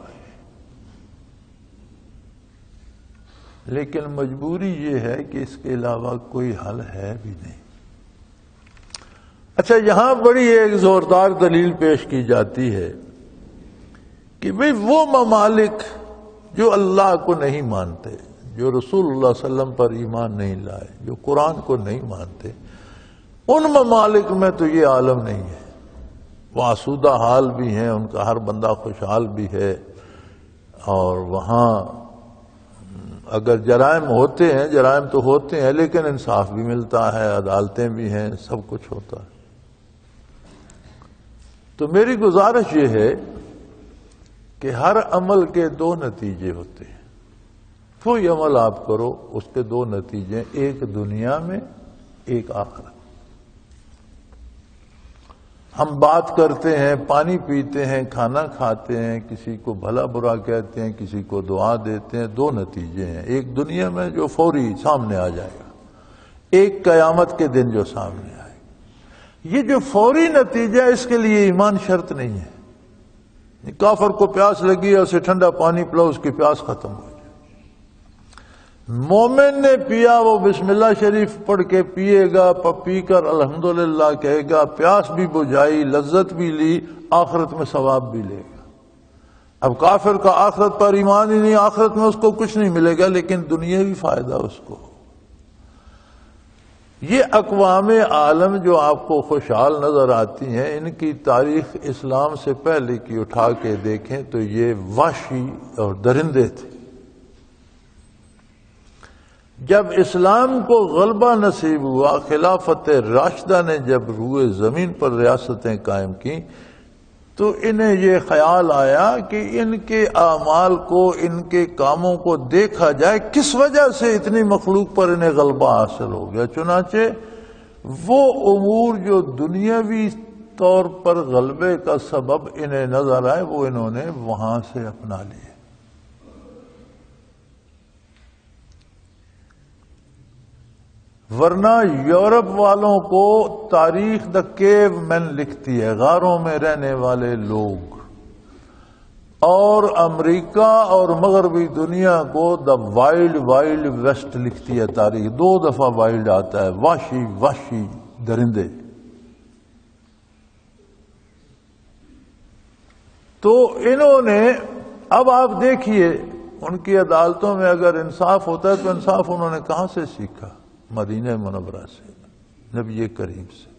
لیکن مجبوری یہ ہے کہ اس کے علاوہ کوئی حل ہے بھی نہیں۔ اچھا، یہاں بڑی ایک زوردار دلیل پیش کی جاتی ہے کہ بھئی وہ ممالک جو اللہ کو نہیں مانتے، جو رسول اللہ صلی اللہ علیہ وسلم پر ایمان نہیں لائے، جو قرآن کو نہیں مانتے، ان ممالک میں تو یہ عالم نہیں ہے، وہ آسودہ حال بھی ہیں، ان کا ہر بندہ خوشحال بھی ہے، اور وہاں اگر جرائم ہوتے ہیں، جرائم تو ہوتے ہیں، لیکن انصاف بھی ملتا ہے، عدالتیں بھی ہیں، سب کچھ ہوتا ہے۔ تو میری گزارش یہ ہے کہ ہر عمل کے دو نتیجے ہوتے ہیں، کوئی عمل آپ کرو اس کے دو نتیجے، ایک دنیا میں ایک آخرت۔ ہم بات کرتے ہیں، پانی پیتے ہیں، کھانا کھاتے ہیں، کسی کو بھلا برا کہتے ہیں، کسی کو دعا دیتے ہیں، دو نتیجے ہیں، ایک دنیا میں جو فوری سامنے آ جائے گا، ایک قیامت کے دن جو سامنے آئے گا۔ یہ جو فوری نتیجہ ہے اس کے لیے ایمان شرط نہیں ہے۔ کافر کو پیاس لگی ہے، اسے ٹھنڈا پانی پلاؤ، اس کی پیاس ختم ہو جائے۔ مومن نے پیا، وہ بسم اللہ شریف پڑھ کے پیے گا، پی کر الحمدللہ کہے گا، پیاس بھی بجھائی، لذت بھی لی، آخرت میں ثواب بھی لے گا۔ اب کافر کا آخرت پر ایمان ہی نہیں، آخرت میں اس کو کچھ نہیں ملے گا، لیکن دنیاوی فائدہ اس کو۔ یہ اقوام عالم جو آپ کو خوشحال نظر آتی ہیں، ان کی تاریخ اسلام سے پہلے کی اٹھا کے دیکھیں تو یہ وحشی اور درندے تھے۔ جب اسلام کو غلبہ نصیب ہوا، خلافت راشدہ نے جب روئے زمین پر ریاستیں قائم کی، تو انہیں یہ خیال آیا کہ ان کے اعمال کو، ان کے کاموں کو دیکھا جائے، کس وجہ سے اتنی مخلوق پر انہیں غلبہ حاصل ہو گیا۔ چنانچہ وہ امور جو دنیاوی طور پر غلبے کا سبب انہیں نظر آئے، وہ انہوں نے وہاں سے اپنا لیے۔ ورنہ یورپ والوں کو تاریخ دا کیو مین لکھتی ہے، غاروں میں رہنے والے لوگ، اور امریکہ اور مغربی دنیا کو دا وائلڈ وائلڈ ویسٹ لکھتی ہے تاریخ۔ 2 دفعہ وائلڈ آتا ہے، وحشی وحشی درندے۔ تو انہوں نے، اب آپ دیکھیے ان کی عدالتوں میں اگر انصاف ہوتا ہے تو انصاف انہوں نے کہاں سے سیکھا؟ مدینہ منورہ سے، نبی کریم سے۔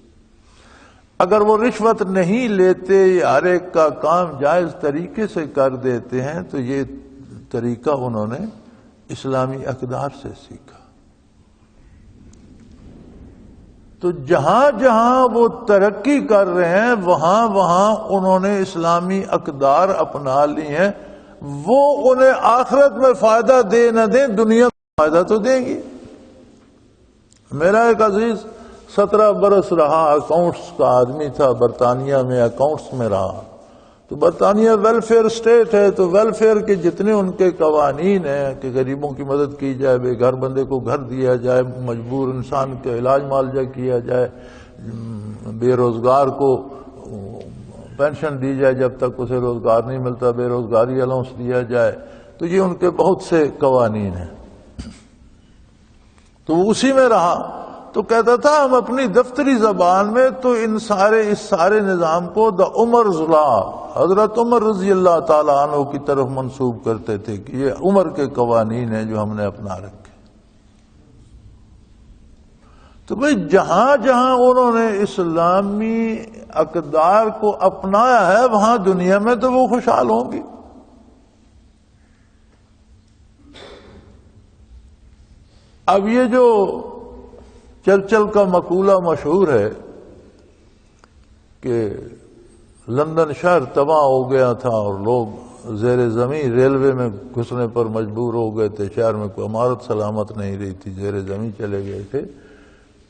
اگر وہ رشوت نہیں لیتے، ہر ایک کا کام جائز طریقے سے کر دیتے ہیں، تو یہ طریقہ انہوں نے اسلامی اقدار سے سیکھا۔ تو جہاں جہاں وہ ترقی کر رہے ہیں وہاں وہاں انہوں نے اسلامی اقدار اپنا لی ہیں۔ وہ انہیں آخرت میں فائدہ دے نہ دیں، دنیا میں فائدہ تو دیں گی۔ میرا ایک عزیز 17 برس رہا، اکاؤنٹس کا آدمی تھا، برطانیہ میں اکاؤنٹس میں رہا۔ تو برطانیہ ویلفیئر اسٹیٹ ہے، تو ویلفیئر کے جتنے ان کے قوانین ہیں کہ غریبوں کی مدد کی جائے، بے گھر بندے کو گھر دیا جائے، مجبور انسان کا علاج معالجہ کیا جائے، بے روزگار کو پینشن دی جائے جب تک اسے روزگار نہیں ملتا، بے روزگاری الاؤنس دیا جائے، تو یہ ان کے بہت سے قوانین ہیں۔ تو وہ اسی میں رہا، تو کہتا تھا ہم اپنی دفتری زبان میں تو اس سارے نظام کو دا عمر's law، حضرت عمر رضی اللہ تعالیٰ عنہ کی طرف منسوب کرتے تھے کہ یہ عمر کے قوانین ہیں جو ہم نے اپنا رکھے۔ تو بھئی جہاں جہاں انہوں نے اسلامی اقدار کو اپنایا ہے وہاں دنیا میں تو وہ خوشحال ہوں گی۔ اب یہ جو چرچل کا مقولہ مشہور ہے کہ لندن شہر تباہ ہو گیا تھا اور لوگ زیر زمین ریلوے میں گھسنے پر مجبور ہو گئے تھے، شہر میں کوئی عمارت سلامت نہیں رہی تھی، زیر زمین چلے گئے تھے،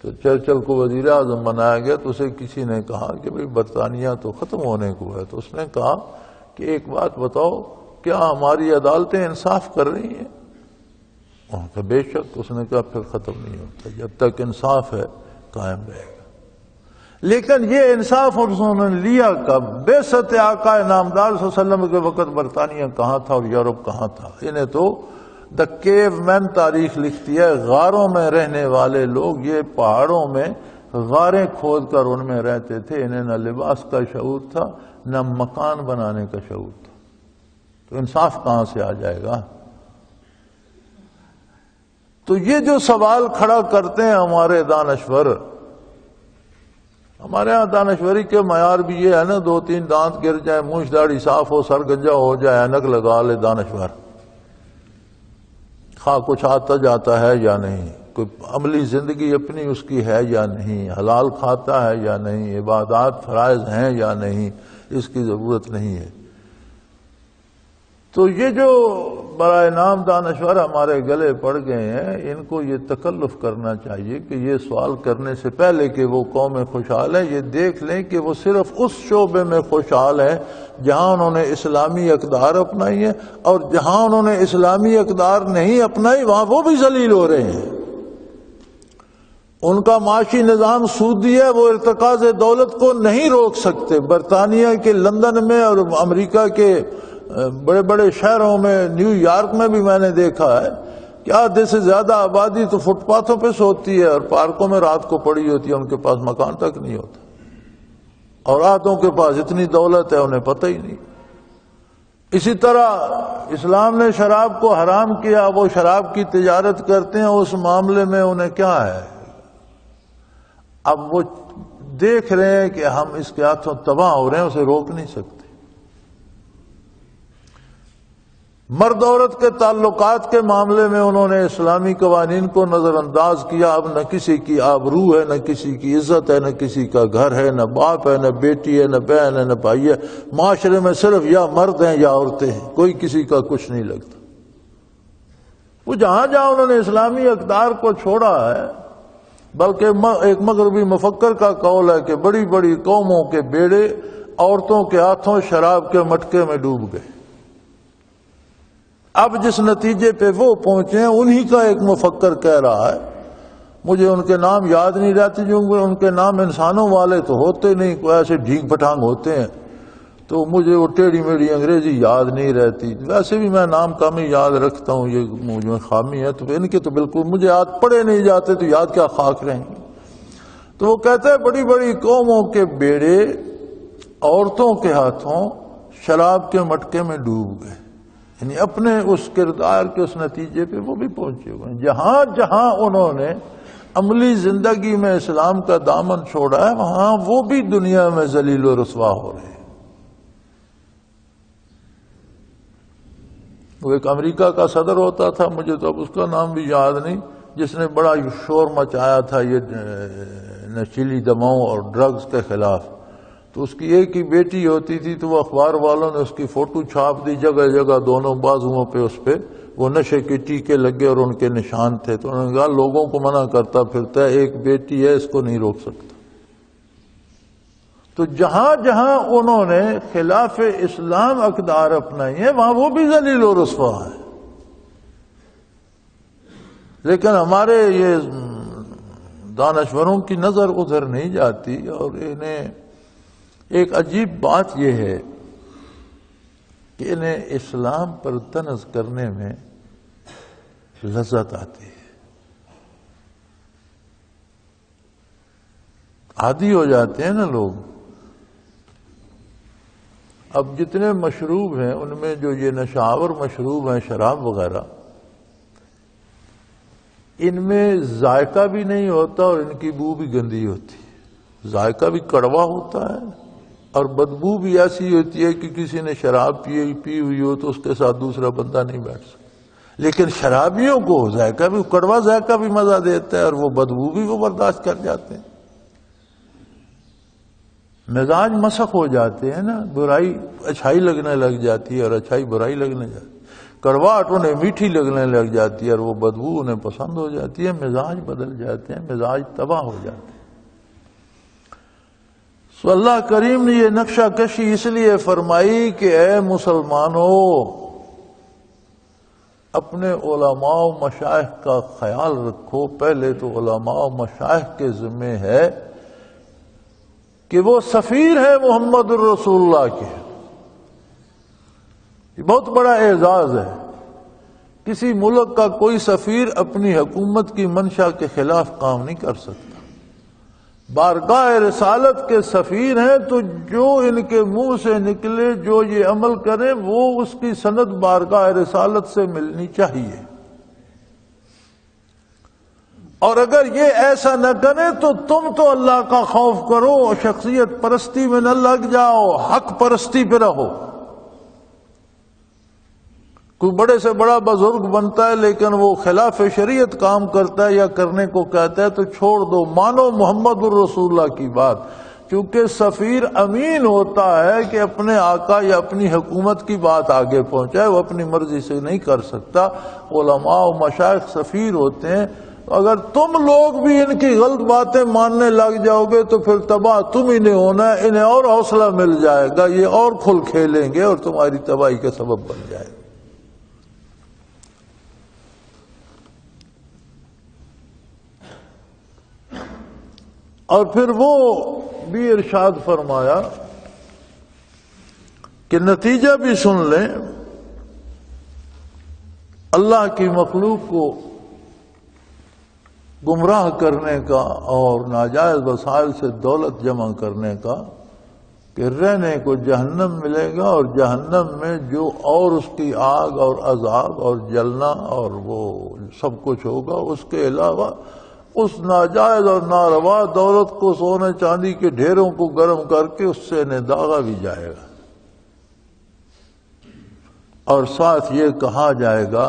تو چرچل کو وزیر اعظم بنایا گیا۔ تو اسے کسی نے کہا کہ بھئی برطانیہ تو ختم ہونے کو ہے، تو اس نے کہا کہ ایک بات بتاؤ، کیا ہماری عدالتیں انصاف کر رہی ہیں؟ بے شک۔ اس نے کہا پھر ختم نہیں ہوتا، جب تک انصاف ہے قائم رہے گا۔ لیکن یہ انصاف انہوں نے لیا کب؟ بعثت آقا نامدار صلی اللہ علیہ وسلم کے وقت برطانیہ کہاں تھا اور یورپ کہاں تھا؟ انہیں تو دا کیو مین تاریخ لکھتی ہے، غاروں میں رہنے والے لوگ، یہ پہاڑوں میں غاریں کھود کر ان میں رہتے تھے، انہیں نہ لباس کا شعور تھا نہ مکان بنانے کا شعور تھا۔ تو انصاف کہاں سے آ جائے گا؟ تو یہ جو سوال کھڑا کرتے ہیں ہمارے دانشور، ہمارے ہاں دانشوری کے معیار بھی یہ ہے نا، 2-3 دانت گر جائیں، مونچھ داڑھی صاف ہو، سر گنجا ہو جائے، اینک لگا لے دانشور، خواہ کچھ آتا جاتا ہے یا نہیں، کوئی عملی زندگی اپنی اس کی ہے یا نہیں، حلال کھاتا ہے یا نہیں، عبادات فرائض ہیں یا نہیں، اس کی ضرورت نہیں ہے۔ تو یہ جو برائے نام دانشور ہمارے گلے پڑ گئے ہیں، ان کو یہ تکلف کرنا چاہیے کہ یہ سوال کرنے سے پہلے کہ وہ قومیں خوشحال ہیں، یہ دیکھ لیں کہ وہ صرف اس شعبے میں خوشحال ہیں جہاں انہوں نے اسلامی اقدار اپنائی ہیں، اور جہاں انہوں نے اسلامی اقدار نہیں اپنائی وہاں وہ بھی ذلیل ہو رہے ہیں۔ ان کا معاشی نظام سودی ہے، وہ ارتکاز دولت کو نہیں روک سکتے۔ برطانیہ کے لندن میں اور امریکہ کے بڑے بڑے شہروں میں، نیو یارک میں بھی میں نے دیکھا ہے کہ آدھے سے زیادہ آبادی تو فٹ پاتھوں پہ سوتی ہے اور پارکوں میں رات کو پڑی ہوتی ہے، ان کے پاس مکان تک نہیں ہوتا، اور آدھوں کے پاس اتنی دولت ہے انہیں پتہ ہی نہیں۔ اسی طرح اسلام نے شراب کو حرام کیا، وہ شراب کی تجارت کرتے ہیں، اس معاملے میں انہیں کیا ہے؟ اب وہ دیکھ رہے ہیں کہ ہم اس کے ہاتھوں تباہ ہو رہے ہیں، اسے روک نہیں سکتے۔ مرد عورت کے تعلقات کے معاملے میں انہوں نے اسلامی قوانین کو نظر انداز کیا۔ اب نہ کسی کی آبرو ہے، نہ کسی کی عزت ہے، نہ کسی کا گھر ہے، نہ باپ ہے، نہ بیٹی ہے، نہ بہن ہے، نہ بھائی ہے۔ معاشرے میں صرف یا مرد ہیں یا عورتیں ہیں، کوئی کسی کا کچھ نہیں لگتا۔ وہ جہاں جہاں انہوں نے اسلامی اقدار کو چھوڑا ہے، بلکہ ایک مغربی مفکر کا قول ہے کہ بڑی بڑی قوموں کے بیڑے عورتوں کے ہاتھوں شراب کے مٹکے میں ڈوب گئے۔ اب جس نتیجے پہ وہ پہنچے ہیں انہی کا ایک مفکر کہہ رہا ہے مجھے ان کے نام یاد نہیں رہتے، کیونکہ ان کے نام انسانوں والے تو ہوتے نہیں، کوئی ایسے ڈھینگ پٹانگ ہوتے ہیں، تو مجھے وہ ٹیڑھی میڑھی انگریزی یاد نہیں رہتی۔ ویسے بھی میں نام کم ہی یاد رکھتا ہوں، یہ مجھ میں خامی ہے، تو ان کے تو بالکل مجھے یاد پڑے نہیں جاتے، تو یاد کیا خاک رہیں گے۔ تو وہ کہتے ہیں بڑی بڑی قوموں کے بیڑے عورتوں کے ہاتھوں شراب کے مٹکے میں ڈوب گئے، یعنی اپنے اس کردار کے اس نتیجے پہ وہ بھی پہنچے ہوئے ہیں۔ جہاں جہاں انہوں نے عملی زندگی میں اسلام کا دامن چھوڑا ہے، وہاں وہ بھی دنیا میں ذلیل و رسوا ہو رہے ہیں۔ وہ ایک امریکہ کا صدر ہوتا تھا، مجھے تو اب اس کا نام بھی یاد نہیں، جس نے بڑا شور مچایا تھا یہ نشیلی دواؤں اور ڈرگز کے خلاف۔ تو اس کی ایک ہی بیٹی ہوتی تھی، تو وہ اخبار والوں نے اس کی فوٹو چھاپ دی، جگہ جگہ دونوں بازوؤں پہ اس پہ وہ نشے کے ٹیکے لگے اور ان کے نشان تھے۔ تو انہوں نے کہا لوگوں کو منع کرتا پھرتا ہے، ایک بیٹی ہے، اس کو نہیں روک سکتا۔ تو جہاں جہاں انہوں نے خلاف اسلام اقدار اپنائی ہیں، وہاں وہ بھی ذلیل و رسوا ہے۔ لیکن ہمارے یہ دانشوروں کی نظر ادھر نہیں جاتی، اور انہیں ایک عجیب بات یہ ہے کہ انہیں اسلام پر طنز کرنے میں لذت آتی ہے، عادی ہو جاتے ہیں نا لوگ۔ اب جتنے مشروب ہیں ان میں جو یہ نشاور مشروب ہیں، شراب وغیرہ، ان میں ذائقہ بھی نہیں ہوتا اور ان کی بو بھی گندی ہوتی ہے۔ ذائقہ بھی کڑوا ہوتا ہے اور بدبو بھی ایسی ہوتی ہے کہ کسی نے شراب پی ہوئی ہو تو اس کے ساتھ دوسرا بندہ نہیں بیٹھ سکتا۔ لیکن شرابیوں کو ذائقہ بھی، کڑوا ذائقہ بھی مزہ دیتا ہے اور وہ بدبو بھی وہ برداشت کر جاتے ہیں۔ مزاج مسخ ہو جاتے ہیں نا، برائی اچھائی لگنے لگ جاتی ہے اور اچھائی برائی لگنے جاتی ہے، کڑواہٹ انہیں میٹھی لگنے لگ جاتی ہے اور وہ بدبو انہیں پسند ہو جاتی ہے، مزاج بدل جاتے ہیں، مزاج تباہ ہو جاتے ہیں۔ سو اللہ کریم نے یہ نقشہ کشی اس لیے فرمائی کہ اے مسلمانوں، اپنے علماء و مشائخ کا خیال رکھو۔ پہلے تو علماء و مشائخ کے ذمہ ہے کہ وہ سفیر ہیں محمد الرسول اللہ کے۔ یہ بہت بڑا اعزاز ہے۔ کسی ملک کا کوئی سفیر اپنی حکومت کی منشا کے خلاف کام نہیں کر سکتا۔ بارگاہ رسالت کے سفیر ہیں، تو جو ان کے منہ سے نکلے، جو یہ عمل کریں، وہ اس کی سند بارگاہ رسالت سے ملنی چاہیے۔ اور اگر یہ ایسا نہ کرے تو تم تو اللہ کا خوف کرو، شخصیت پرستی میں نہ لگ جاؤ، حق پرستی پہ رہو۔ کوئی بڑے سے بڑا بزرگ بنتا ہے لیکن وہ خلاف شریعت کام کرتا ہے یا کرنے کو کہتا ہے تو چھوڑ دو، مانو محمد الرسول اللہ کی بات، کیونکہ سفیر امین ہوتا ہے کہ اپنے آقا یا اپنی حکومت کی بات آگے پہنچائے، وہ اپنی مرضی سے نہیں کر سکتا۔ علماء و مشائخ سفیر ہوتے ہیں۔ اگر تم لوگ بھی ان کی غلط باتیں ماننے لگ جاؤ گے تو پھر تباہ تم ہی نہیں ہونا ہے، انہیں اور حوصلہ مل جائے گا، یہ اور کھل کھیلیں گے اور تمہاری تباہی کا سبب بن جائے گا۔ اور پھر وہ بھی ارشاد فرمایا کہ نتیجہ بھی سن لیں، اللہ کی مخلوق کو گمراہ کرنے کا اور ناجائز وسائل سے دولت جمع کرنے کا، کہ رہنے کو جہنم ملے گا اور جہنم میں جو اور اس کی آگ اور عذاب اور جلنا اور وہ سب کچھ ہوگا، اس کے علاوہ اس ناجائز اور ناروا دولت کو سونے چاندی کے ڈھیروں کو گرم کر کے اس سے انہیں داغا بھی جائے گا، اور ساتھ یہ کہا جائے گا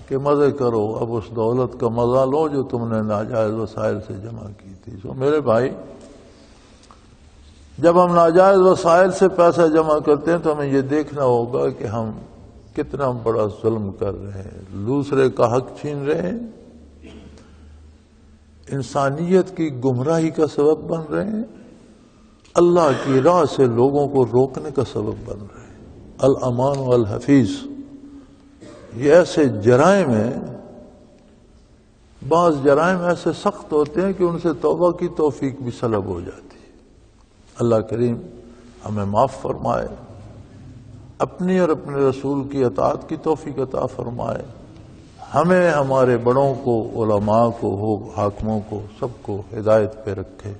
کہ مزے کرو، اب اس دولت کا مزہ لو جو تم نے ناجائز وسائل سے جمع کی تھی۔ تو میرے بھائی، جب ہم ناجائز وسائل سے پیسہ جمع کرتے ہیں تو ہمیں یہ دیکھنا ہوگا کہ ہم کتنا بڑا ظلم کر رہے ہیں، دوسرے کا حق چھین رہے ہیں، انسانیت کی گمراہی کا سبب بن رہے ہیں، اللہ کی راہ سے لوگوں کو روکنے کا سبب بن رہے ہیں۔ الامان والحفیظ، یہ ایسے جرائم ہیں بعض جرائم ایسے سخت ہوتے ہیں کہ ان سے توبہ کی توفیق بھی سلب ہو جاتی ہے۔ اللہ کریم ہمیں معاف فرمائے، اپنی اور اپنے رسول کی اطاعت کی توفیق عطا فرمائے، ہمیں، ہمارے بڑوں کو، علماء کو، حاکموں کو، سب کو ہدایت پہ رکھے،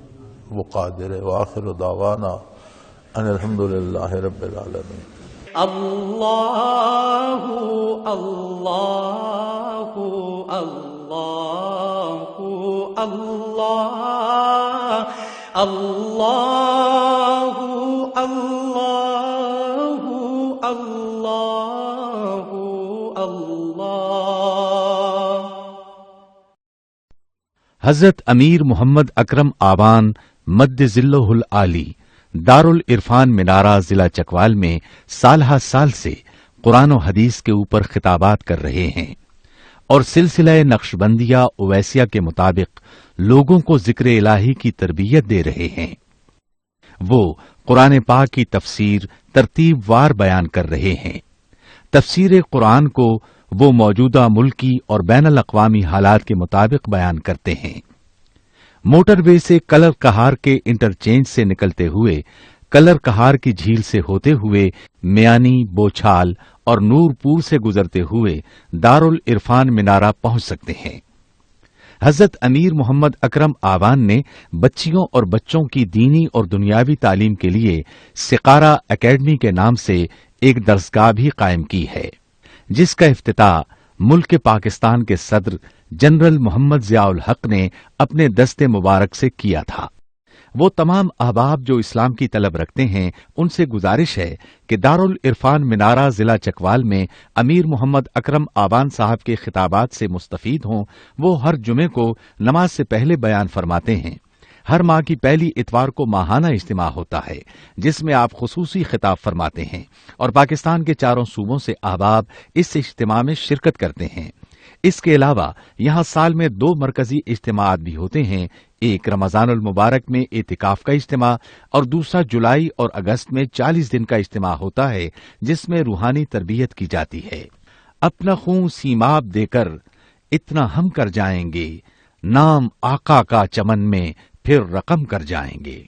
وہ قادر ہے۔ وآخر دعوانا ان الحمدللہ رب العالمین۔ اللہ اللہ اللہ اللہ اللہ اللہ اللہ اللہ۔ حضرت امیر محمد اکرم آبان مد ذلہ العالی دارالعرفان منارہ ضلع چکوال میں سالہ سال سے قرآن و حدیث کے اوپر خطابات کر رہے ہیں اور سلسلہ نقشبندیہ اویسیہ کے مطابق لوگوں کو ذکر الہی کی تربیت دے رہے ہیں۔ وہ قرآن پاک کی تفسیر ترتیب وار بیان کر رہے ہیں۔ تفسیر قرآن کو وہ موجودہ ملکی اور بین الاقوامی حالات کے مطابق بیان کرتے ہیں۔ موٹر وے سے کلر کہار کے انٹرچینج سے نکلتے ہوئے کلر کہار کی جھیل سے ہوتے ہوئے میانی، بوچھال اور نور پور سے گزرتے ہوئے دارالعرفان منارہ پہنچ سکتے ہیں۔ حضرت امیر محمد اکرم آوان نے بچیوں اور بچوں کی دینی اور دنیاوی تعلیم کے لیے سقارہ اکیڈمی کے نام سے ایک درسگاہ بھی قائم کی ہے، جس کا افتتاح ملک پاکستان کے صدر جنرل محمد ضیاء الحق نے اپنے دست مبارک سے کیا تھا۔ وہ تمام احباب جو اسلام کی طلب رکھتے ہیں ان سے گزارش ہے کہ دارالعرفان منارہ ضلع چکوال میں امیر محمد اکرم آبان صاحب کے خطابات سے مستفید ہوں۔ وہ ہر جمعے کو نماز سے پہلے بیان فرماتے ہیں۔ ہر ماہ کی پہلی اتوار کو ماہانہ اجتماع ہوتا ہے جس میں آپ خصوصی خطاب فرماتے ہیں اور پاکستان کے چاروں صوبوں سے احباب اس اجتماع میں شرکت کرتے ہیں۔ اس کے علاوہ یہاں سال میں 2 مرکزی اجتماعات بھی ہوتے ہیں، ایک رمضان المبارک میں اعتکاف کا اجتماع اور دوسرا جولائی اور اگست میں 40 دن کا اجتماع ہوتا ہے جس میں روحانی تربیت کی جاتی ہے۔ اپنا خون سیماب دے کر اتنا ہم کر جائیں گے، نام آقا کا چمن میں پھر رقم کر جائیں گے۔